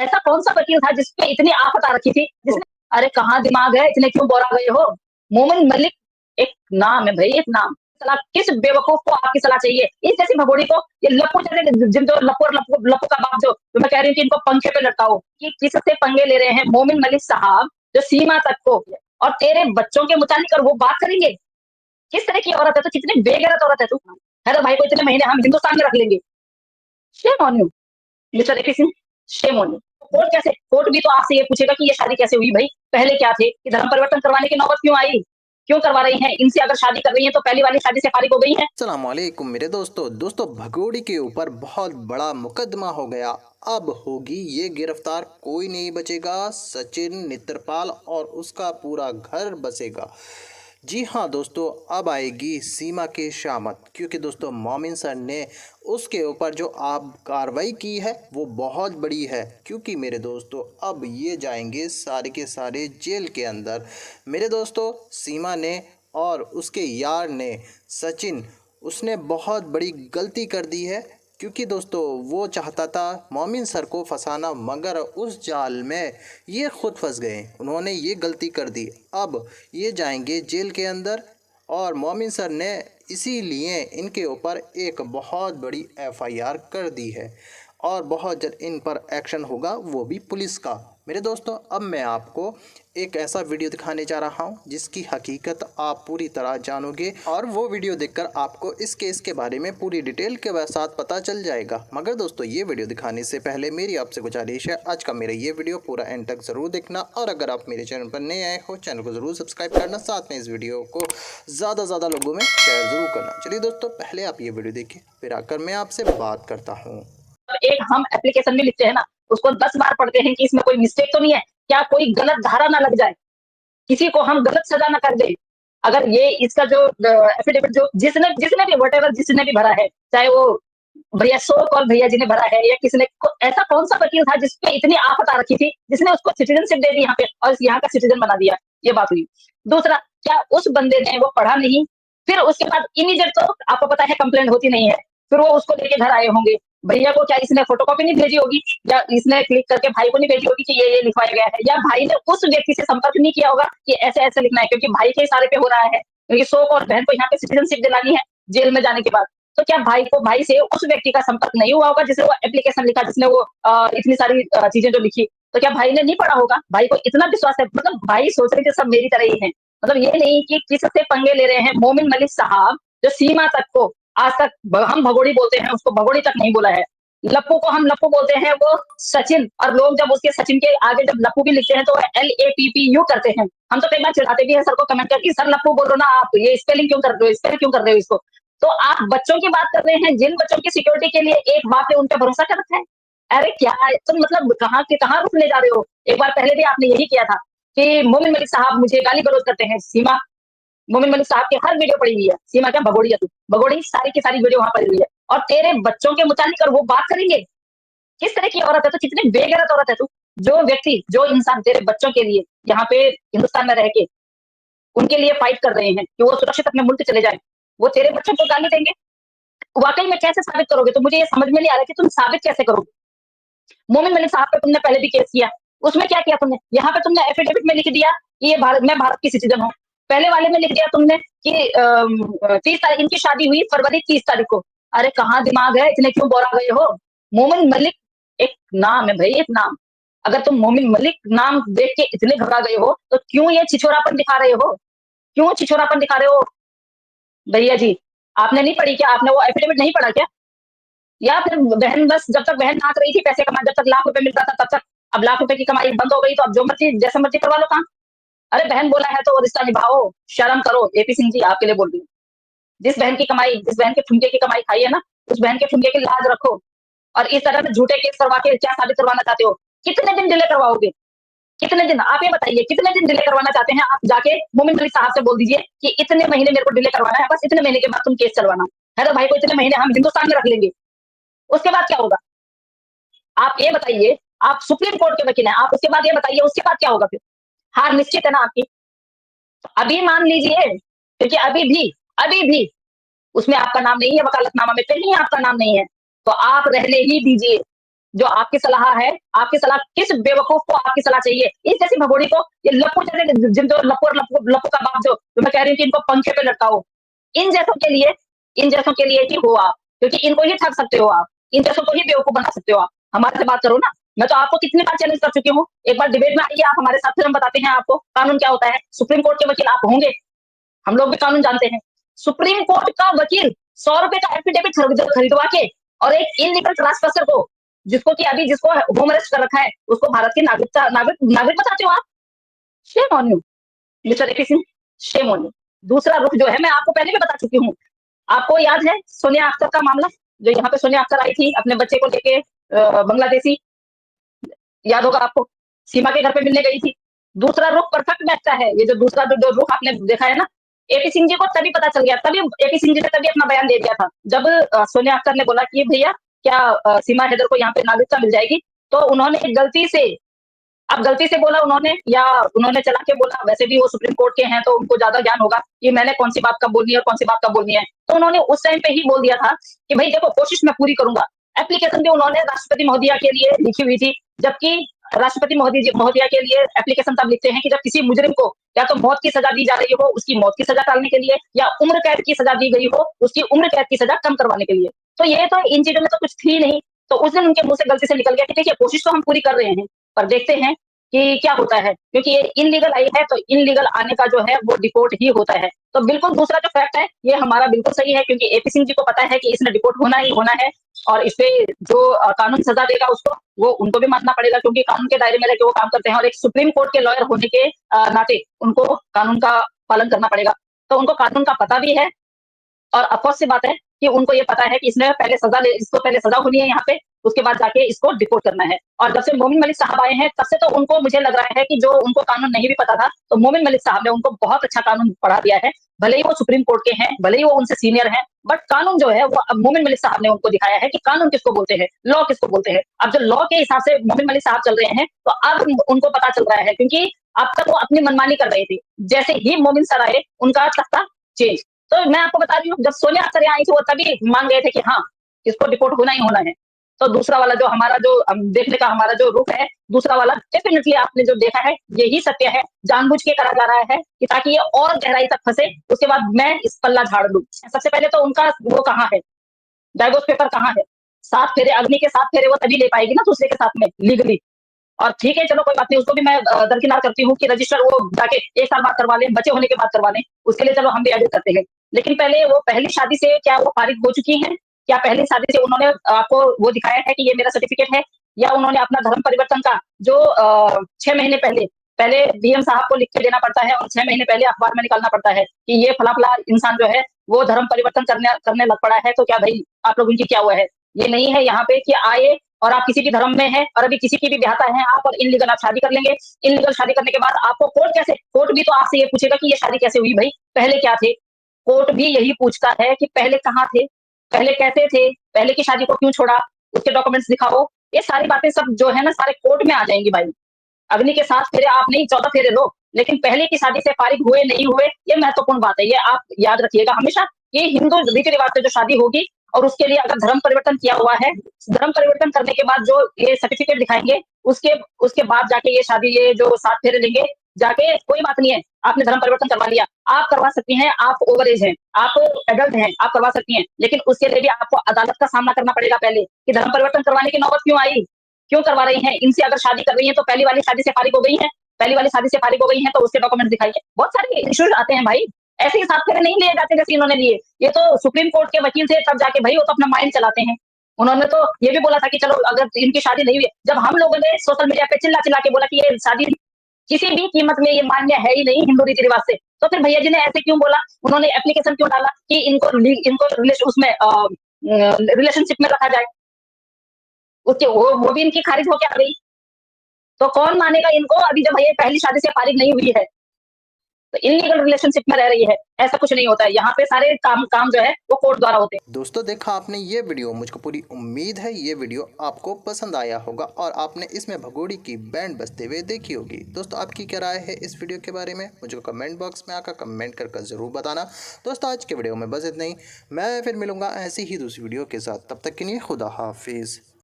ऐसा कौन सा वकील था जिसपे इतनी आफत आ रखी थी, जिसने अरे कहाँ दिमाग है, इतने क्यों बोरा गए हो? मोमिन मलिक एक नाम है भाई, एक नाम। सलाह किस बेवकूफ को आपकी सलाह चाहिए? इस जैसी भगोड़ी को, ये लप्पू जैसे जिन जो लप्पू और लप्पू लप्पू का बाप जो मैं कह रही हूँ कि इनको पंखे पे लटकाओ, कि किससे पंगे ले रहे हैं मोमिन मलिक साहब, जो सीमा तक को और तेरे बच्चों के मुतालिक और वो बात करेंगे। किस तरह की औरत है तू? कितनी बेगैरत औरत है तू? है तो भाई को इतने महीने हम हिंदुस्तान में रख लेंगे। Shame on you mister AP Singh, shame on you. Court भी तो आपसे ये पूछेगा कि ये शादी कैसे हुई भाई, पहले क्या थे, कि धर्म परिवर्तन करवाने की नौबत क्यों आई, क्यों करवा रही हैं? इनसे अगर शादी कर रही हैं तो पहली वाली शादी से फारिग हो गई हैं। अस्सलामुअलैकुम मेरे दोस्तों भगोड़ी के ऊपर बहुत बड़ा मुकदमा हो गया। अब होगी ये गिरफ्तार, कोई नहीं बचेगा। सचिन नेत्रपाल और उसका पूरा घर बसेगा। जी हाँ दोस्तों, अब आएगी सीमा की शामत, क्योंकि दोस्तों मोमिन सर ने उसके ऊपर जो आप कार्रवाई की है वो बहुत बड़ी है। क्योंकि मेरे दोस्तों अब ये जाएंगे सारे के सारे जेल के अंदर। मेरे दोस्तों सीमा ने और उसके यार ने सचिन, उसने बहुत बड़ी गलती कर दी है। क्योंकि दोस्तों वो चाहता था मोमिन सर को फंसाना, मगर उस जाल में ये खुद फंस गए। उन्होंने ये गलती कर दी। अब ये जाएंगे जेल के अंदर और मोमिन सर ने इसीलिए इनके ऊपर एक बहुत बड़ी एफआईआर कर दी है और बहुत जल्द इन पर एक्शन होगा, वो भी पुलिस का। मेरे दोस्तों अब मैं आपको एक ऐसा वीडियो दिखाने जा रहा हूं जिसकी हकीकत आप पूरी तरह जानोगे और वो वीडियो देखकर आपको इस केस के बारे में पूरी डिटेल के साथ पता चल जाएगा। मगर दोस्तों ये वीडियो दिखाने से पहले मेरी आपसे गुजारिश है, आज का मेरा ये वीडियो पूरा एंड तक ज़रूर देखना और अगर आप मेरे चैनल पर नए आए हो चैनल को ज़रूर सब्सक्राइब करना, साथ में इस वीडियो को ज़्यादा से ज़्यादा लोगों में शेयर ज़रूर करना। चलिए दोस्तों पहले आप ये वीडियो देखिए, फिर आकर मैं आपसे बात करता हूँ। एक हम एप्लीकेशन में लिखते हैं ना, उसको 10 बार पढ़ते हैं कि इसमें कोई मिस्टेक तो नहीं है, क्या कोई गलत धारा ना लग जाए, किसी को हम गलत सजा ना कर दे। अगर ये इसका जो एफिडेविट जो जिसने जिसने भी वट एवर जिसने भी भरा है, चाहे वो भैया सो कॉल भैया जी ने भरा है या किसने ऐसा कौन सा वकील था जिसपे इतनी आफत आ रखी थी, जिसने उसको सिटीजनशिप दे दी यहाँ पे और यहाँ का सिटीजन बना दिया? ये बात हुई। दूसरा, क्या उस बंदे ने वो पढ़ा नहीं? फिर उसके बाद इमीडिएट तो आपको पता है कंप्लेंट होती नहीं है, फिर वो उसको लेके घर आए होंगे। भैया को क्या इसने फोटोकॉपी नहीं भेजी होगी, या इसने क्लिक करके भाई को नहीं भेजी होगी कि ये लिखवाया गया है, या भाई ने उस व्यक्ति से संपर्क नहीं किया होगा कि ऐसे ऐसे लिखना है, क्योंकि भाई के इशारे पे हो रहा है, क्योंकि शोक और बहन को यहाँ पे सिटीजनशिप दिलानी है जेल में जाने के बाद। तो क्या भाई से उस व्यक्ति का संपर्क नहीं हुआ होगा जिसने वो एप्लीकेशन लिखा, जिसने वो इतनी सारी चीजें जो लिखी? तो क्या भाई ने नहीं पढ़ा होगा? भाई को इतना विश्वास है, मतलब भाई सोच रहे थे सब मेरी तरह ही है, मतलब ये नहीं कि किससे पंगे ले रहे हैं। मोमिन मलिक साहब जो सीमा तक को आज तक हम भगोड़ी बोलते हैं, उसको भगोड़ी तक नहीं बोला है। लप्पू को हम लप्पू बोलते हैं, वो सचिन, और लोग जब उसके सचिन के आगे जब लप्पू भी लिखते हैं तो LAPPU करते हैं। हम तो कई बार चिढ़ाते भी हैं सर को कमेंट करके, सर लप्पू बोल रहे हो ना आप, ये स्पेलिंग क्यों कर रहे हो, स्पेल क्यों कर रहे हो इसको? तो आप बच्चों की बात कर रहे हैं, जिन बच्चों की सिक्योरिटी के लिए एक बाप ने उन पर भरोसा कर रखा है। अरे क्या है तुम, मतलब कहाँ के कहाँ रुकने जा रहे हो? एक बार पहले भी आपने यही किया था कि मोमिन मलिक साहब मुझे गाली गलौज करते हैं। सीमा, मोमिन मलिक साहब की हर वीडियो पड़ी हुई है। सीमा क्या भगोड़ी है तू, भगोड़ी सारी की सारी वीडियो वहां पड़ी हुई है, और तेरे बच्चों के मुतालिक और वो बात करेंगे। किस तरह की औरत है तू? कितनी बेगैरत औरत है तू? जो व्यक्ति, जो इंसान तेरे बच्चों के लिए यहाँ पे हिंदुस्तान में रह के उनके लिए फाइट कर रहे हैं कि वो सुरक्षित अपने मुल्क चले जाए, वो तेरे बच्चों को गाली देंगे? वाकई में कैसे साबित करोगे? तो मुझे ये समझ में नहीं आ रहा कि तुम साबित कैसे करोगे। मोमिन मलिक साहब पे तुमने पहले भी केस किया, उसमें क्या किया तुमने? यहाँ पे तुमने एफिडेविट में लिख दिया कि ये मैं भारत की सिटीजन हूँ। पहले वाले में लिख दिया तुमने कि 30 तारीख इनकी शादी हुई, फरवरी 30 तारीख को। अरे कहाँ दिमाग है, इतने क्यों बोरा गए हो? मोमिन मलिक एक नाम है भाई, एक नाम। अगर तुम मोमिन मलिक नाम देख के इतने घबरा गए हो तो क्यों ये छिछोरापन दिखा रहे हो? क्यों छिछोरापन दिखा रहे हो भैया जी? आपने नहीं पढ़ी क्या? आपने वो एफिडेविट नहीं पढ़ा क्या? या फिर बहन बस जब तक बहन नाच रही थी पैसे कमा, जब तक लाख रुपए मिलता था तब तक, अब लाख रुपए की कमाई बंद हो गई तो अब जो मर्जी जैसा मर्जी करवा लो काम। अरे बहन बोला है तो वो रिश्ता निभाओ, शर्म करो। एपी सिंह जी आपके लिए बोल रही हूँ, जिस बहन की कमाई, जिस बहन के ठुमके की कमाई खाई है ना, उस बहन के ठुमके की लाज रखो। और इस तरह से झूठे केस करवा के क्या साबित करवाना चाहते हो? कितने दिन डिले करवाओगे? कितने दिन? आप ये बताइए कितने दिन डिले करवाना चाहते हैं? आप जाके मोमिन मलिक साहब से बोल दीजिए कि इतने महीने मेरे को डिले करवाना है, बस इतने महीने के बाद तुम केस चलवाना है, तो भाई को इतने महीने हम हिंदुस्तान में रख लेंगे। उसके बाद क्या होगा? आप ये बताइए, आप सुप्रीम कोर्ट के वकील हैं, आप उसके बाद ये बताइए उसके बाद क्या होगा फिर? हार निश्चित है ना आपकी? अभी मान लीजिए, क्योंकि अभी भी उसमें आपका नाम नहीं है, वकालतनामा में कहीं आपका नाम नहीं है, तो आप रहने ही दीजिए। जो आपकी सलाह है, आपकी सलाह किस बेवकूफ को आपकी सलाह चाहिए? इस जैसी भगोड़ी को, ये लप्पू जैसे जिन जो लप्पू और लप्पू लप्पू का बाप जो मैं कह रही हूँ कि इनको पंखे पे लटकाओ। इन जैसों के लिए इन जैसों के लिए ही हो आप, क्योंकि इनको ही ठग सकते हो आप, इन जैसों को ही बेवकूफ बना सकते हो आप। हमारे से बात करो ना, मैं तो आपको कितनी बार चैलेंज कर चुकी हूँ। एक बार डिबेट में आइए आप हमारे साथ, फिर हम बताते हैं आपको कानून क्या होता है। सुप्रीम कोर्ट के वकील आप होंगे, हम लोग भी कानून जानते हैं। सुप्रीम कोर्ट का वकील 100 रुपए का एफिडेविट खरीदवा के और एक इलीगल ट्रांसफर को, जिसको कि अभी जिसको होम अरेस्ट कर रखा है, उसको भारत की नागरिकता नागरिक नागरिक बताते हो आप। Shame on you mister AP Singh, shame on you. दूसरा रुख जो है मैं आपको पहले भी बता चुकी हूँ। आपको याद है सोनिया अख्तर का मामला, जो यहाँ पे सोनिया अख्तर आई थी अपने बच्चे को लेके, बांग्लादेशी, याद होगा आपको, सीमा के घर पे मिलने गई थी। दूसरा रुख परफेक्ट बैठता है, ये जो दूसरा जो रुख आपने देखा है ना, एपी सिंह जी को तभी पता चल गया, तभी एपी सिंह जी ने तभी अपना बयान दे दिया था जब सोनिया अख्तर ने बोला कि भैया क्या सीमा हैदर को यहाँ पे नागरिकता मिल जाएगी। तो उन्होंने गलती से, अब गलती से बोला उन्होंने या उन्होंने चला के बोला, वैसे भी वो सुप्रीम कोर्ट के हैं तो उनको ज्यादा ज्ञान होगा कि मैंने कौन सी बात कब बोलनी है और कौन सी बात कब बोलनी है। तो उन्होंने उस टाइम पे ही बोल दिया था कि भाई देखो कोशिश मैं पूरी करूंगा। एप्लीकेशन भी उन्होंने राष्ट्रपति महोदया के लिए लिखी हुई थी, जबकि राष्ट्रपति महोदया के लिए एप्लीकेशन तब लिखते हैं कि जब किसी मुजरिम को या तो मौत की सजा दी जा रही हो, उसकी मौत की सजा टालने के लिए, या उम्र कैद की सजा दी गई हो, उसकी उम्र कैद की सजा कम करवाने के लिए। तो ये तो इन चीजों में तो कुछ थी नहीं। तो उस दिन उनके मुंह से गलती से निकल गया कि देखिए कोशिश तो हम पूरी कर रहे हैं, पर देखते हैं कि क्या होता है, क्योंकि ये इनलीगल आई है तो इनलीगल आने का जो है वो डिपोर्ट ही होता है। तो बिल्कुल दूसरा जो फैक्ट है ये हमारा बिल्कुल सही है, क्योंकि एपी सिंह जी को पता है कि इसने डिपोर्ट होना ही होना है, और इस पे जो कानून सजा देगा उसको, वो उनको भी मानना पड़ेगा, क्योंकि कानून के दायरे में रहकर वो काम करते हैं और एक सुप्रीम कोर्ट के लॉयर होने के नाते उनको कानून का पालन करना पड़ेगा। तो उनको कानून का पता भी है, और अफकोर्स सी बात है कि उनको ये पता है कि इसको पहले सजा होनी है यहाँ पे, उसके बाद जाके इसको डिपोर्ट करना है। और जब से मोमिन मलिक साहब आए हैं तब से तो उनको मुझे लग रहा है कि जो उनको कानून नहीं भी पता था, तो मोमिन मलिक साहब ने उनको बहुत अच्छा कानून पढ़ा दिया है। भले ही वो सुप्रीम कोर्ट के हैं, भले ही वो उनसे सीनियर हैं, बट कानून जो है वो अब मोमिन मलिक साहब ने उनको दिखाया है कि कानून किसको बोलते हैं, लॉ किसको बोलते हैं। अब जो लॉ के हिसाब से मोमिन मलिक साहब चल रहे हैं, तो अब उनको पता चल रहा है, क्योंकि अब तक वो अपनी मनमानी कर रहे थे। जैसे ही मोमिन सर आए उनका तख्ता चेंज। तो मैं आपको बता रही हूँ, जब सोनिया अख्तर यहाँ आई थी वो तभी मान गए थे कि हाँ इसको डिपोर्ट होना ही होना है। तो दूसरा वाला जो हमारा जो देखने का हमारा जो रुख है, दूसरा वाला डेफिनेटली आपने जो देखा है यही सत्य है, जानबूझ के करा जा रहा है कि ताकि ये और गहराई तक फंसे, उसके बाद मैं इस पल्ला झाड़ दूं। सबसे पहले तो उनका वो कहाँ है, डाइवोर्स पेपर कहाँ है। 7 फेरे, अग्नि के 7 फेरे वो तभी ले पाएगी ना दूसरे के साथ में लीगली। और ठीक है चलो कोई बात नहीं, उसको भी मैं दरकिनार करती हूँ कि रजिस्टर वो जाके 1 साल बाद करवा लें, बच्चे होने के बाद करवा लें, उसके लिए चलो हम भी एडिट करते हैं। लेकिन पहले वो पहली शादी से क्या वो फारिग हो चुकी हैं? क्या पहली शादी से उन्होंने आपको वो दिखाया है कि ये मेरा सर्टिफिकेट है? या उन्होंने अपना धर्म परिवर्तन का जो 6 महीने पहले पहले डीएम साहब को लिख के देना पड़ता है और 6 महीने पहले अखबार में निकालना पड़ता है कि ये फला-फला इंसान जो है वो धर्म परिवर्तन करने करने लग पड़ा है, तो क्या भई आप लोगों की क्या हुआ है? ये नहीं है यहाँ पे कि आए और आप किसी भी धर्म में हैं और अभी किसी की भी ब्याहता है आप और इनलीगल आप शादी कर लेंगे। इनलीगल शादी करने के बाद आपको कोर्ट भी तो आपसे ये पूछेगा कि ये शादी कैसे हुई भई? पहले क्या थे? कोर्ट भी यही पूछता है कि पहले कहाँ थे? पहले कैसे थे? पहले की शादी को क्यों छोड़ा? उसके डॉक्यूमेंट्स दिखाओ। ये सारी बातें सब जो है ना सारे कोर्ट में आ जाएँगी भाई। अग्नि के 7 फेरे आप नहीं 14 फेरे लो, लेकिन पहले की शादी से फारिग हुए नहीं हुए ये महत्वपूर्ण बात है। ये आप याद रखिएगा हमेशा। ये हिंदू रीति-रिवाज से जो शादी होगी और उसके लिए अगर धर्म परिवर्तन किया हुआ है, धर्म परिवर्तन करने के बाद जो ये सर्टिफिकेट दिखाएँगे, उसके उसके बाद जाके ये शादी, ये जो 7 फेरे लेंगे, जाके कोई बात नहीं है, आपने धर्म परिवर्तन करवा लिया, आप करवा सकती हैं, आप ओवर एज हैं, आप एडल्ट हैं, आप करवा सकती हैं। लेकिन उसके लिए भी आपको अदालत का सामना करना पड़ेगा पहले कि धर्म परिवर्तन करवाने की नौबत क्यों आई? क्यों करवा रही हैं? इनसे अगर शादी कर रही हैं तो पहली वाली शादी से फारिग हो गई हैं, पहली वाली शादी से फारिग हो गई हैं तो उसके डॉक्यूमेंट्स दिखाइए। बहुत सारे इश्यूज आते हैं भाई। ऐसे ही 7 फेरे नहीं लिए जाते जैसे इन्होंने लिए। ये तो सुप्रीम कोर्ट के वकील थे तब जाके भाई वो तो अपना माइंड चलाते हैं। उन्होंने तो ये भी बोला था कि चलो अगर इनकी शादी नहीं हुई, जब हम लोगों ने सोशल मीडिया पे चिल्ला-चिल्ला के बोला कि ये शादी किसी भी कीमत में ये मान्य है ही नहीं हिंदू रीति-रिवाज से, तो फिर भैया जी ने ऐसे क्यों बोला? उन्होंने एप्लीकेशन क्यों डाला कि इनको रिलेशनशिप में रखा जाए? उसके वो भी इनकी खारिज होके आ गई। तो कौन मानेगा इनको अभी जब ये पहली शादी से फारिग नहीं हुई है, तो इल्लीगल रिलेशनशिप में रह रही है। ऐसा कुछ नहीं होता है, यहाँ पे सारे काम काम जो है वो कोर्ट द्वारा होते हैं। दोस्तों देखा आपने ये वीडियो, मुझको पूरी उम्मीद है ये वीडियो आपको पसंद आया होगा और आपने इसमें भगोड़ी की बैंड बजते हुए देखी होगी। दोस्तों आपकी क्या राय है इस वीडियो के बारे में, मुझे कमेंट बॉक्स में आकर कमेंट कर ज़रूर बताना। दोस्तों आज के वीडियो में बस इतना ही, मैं फिर मिलूँगा ऐसी ही दूसरी वीडियो के साथ, तब तक के लिए खुदा हाफिज़।